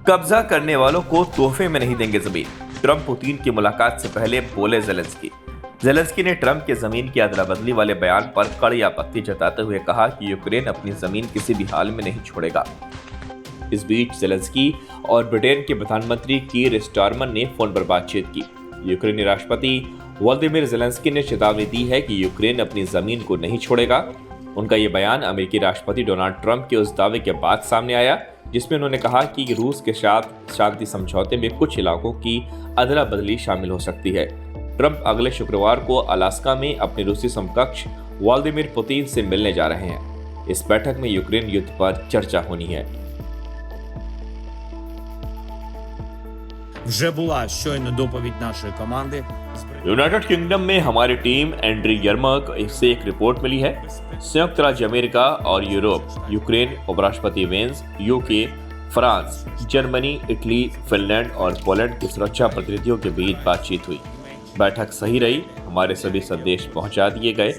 कब्जा करने वालों को तोहफे में नहीं देंगे जमीन। ट्रंप पुतिन की मुलाकात से पहले बोले जेलेंस्की ने ट्रंप के जमीन की अदला बदली वाले बयान पर कड़ी आपत्ति जताते हुए कहा कि यूक्रेन अपनी जमीन किसी भी हाल में नहीं छोड़ेगा। इस बीच जेलेंस्की और ब्रिटेन के प्रधानमंत्री कीर स्टारमर ने फोन पर बातचीत की। यूक्रेनी राष्ट्रपति वोलोदिमीर जेलेंस्की ने चेतावनी दी है कि यूक्रेन अपनी जमीन को नहीं छोड़ेगा। उनका ये बयान अमेरिकी राष्ट्रपति डोनाल्ड ट्रंप के उस दावे के बाद सामने आया जिसमें उन्होंने कहा कि रूस के साथ शांति समझौते में कुछ इलाकों की अदला बदली शामिल हो सकती है। ट्रंप अगले शुक्रवार को अलास्का में अपने रूसी समकक्ष व्लादिमीर पुतिन से मिलने जा रहे हैं। इस बैठक में यूक्रेन युद्ध पर चर्चा होनी है। Вже була щойно доповідь нашої команди. यूनाइटेड किंगडम में हमारी टीम एंड्री यर्मक से एक रिपोर्ट मिली है। संयुक्त राज्य अमेरिका और यूरोप, यूक्रेन, उपराष्ट्रपति Vance, UK, France, Germany, Italy, Finland और पोलैंड के सुरक्षा प्रतिनिधियों के बीच बातचीत हुई। बैठक सही रही, हमारे सभी संदेश पहुंचा दिए गए,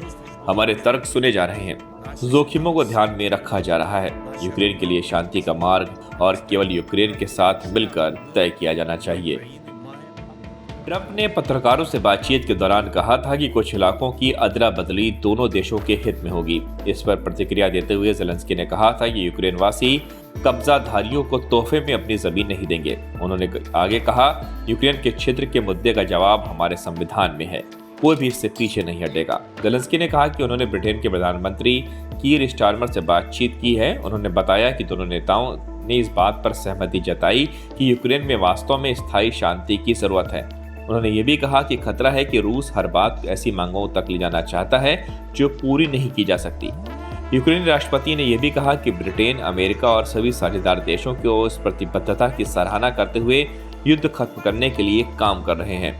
हमारे तर्क सुने जा रहे हैं, जोखिमों को ध्यान में रखा जा रहा है। यूक्रेन के लिए शांति का मार्ग और केवल यूक्रेन के साथ मिलकर तय किया जाना चाहिए। ट्रंप ने पत्रकारों से बातचीत के दौरान कहा था कि कुछ इलाकों की अदला बदली दोनों देशों के हित में होगी। इस पर प्रतिक्रिया देते हुए जेलेंस्की ने कहा था कि यूक्रेनवासी कब्जाधारियों को तोहफे में अपनी जमीन नहीं देंगे। उन्होंने आगे कहा, यूक्रेन के क्षेत्र के मुद्दे का जवाब हमारे संविधान में है, कोई भी इससे पीछे नहीं हटेगा। जेलेंस्की ने कहा कि उन्होंने ब्रिटेन के प्रधानमंत्री कीर स्टारमर से बातचीत की है। उन्होंने बताया कि दोनों नेताओं ने इस बात पर सहमति जताई कि यूक्रेन में वास्तव में स्थायी शांति की जरूरत है। उन्होंने ये भी कहा कि खतरा है कि रूस हर बात ऐसी मांगों तक ले जाना चाहता है जो पूरी नहीं की जा सकती। यूक्रेनी राष्ट्रपति ने यह भी कहा कि ब्रिटेन, अमेरिका और सभी साझेदार देशों को इस प्रतिबद्धता की सराहना करते हुए युद्ध खत्म करने के लिए काम कर रहे हैं।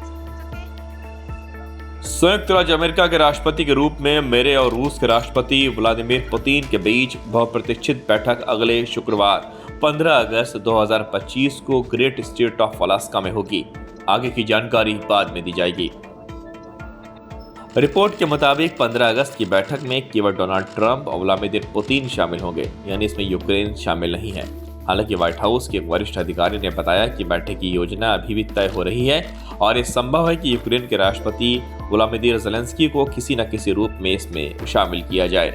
संयुक्त राज्य अमेरिका के राष्ट्रपति के रूप में मेरे और रूस के राष्ट्रपति व्लादिमीर पुतिन के बीच बहुप्रतीक्षित बैठक अगले शुक्रवार 15 अगस्त 2025 को ग्रेट स्टेट ऑफ अलास्का में होगी। आगे की जानकारी बाद में दी जाएगी। रिपोर्ट के मुताबिक 15 अगस्त की बैठक में केवल डोनाल्ड ट्रंप और व्लादिमीर पुतिन शामिल होंगे, यानी इसमें यूक्रेन शामिल नहीं है। हालांकि व्हाइट हाउस के एक वरिष्ठ अधिकारी ने बताया कि बैठक की योजना अभी भी तय हो रही है और ये संभव है कि यूक्रेन के राष्ट्रपति वोलोदिमीर जेलेंस्की को किसी न किसी रूप में इसमें शामिल किया जाए।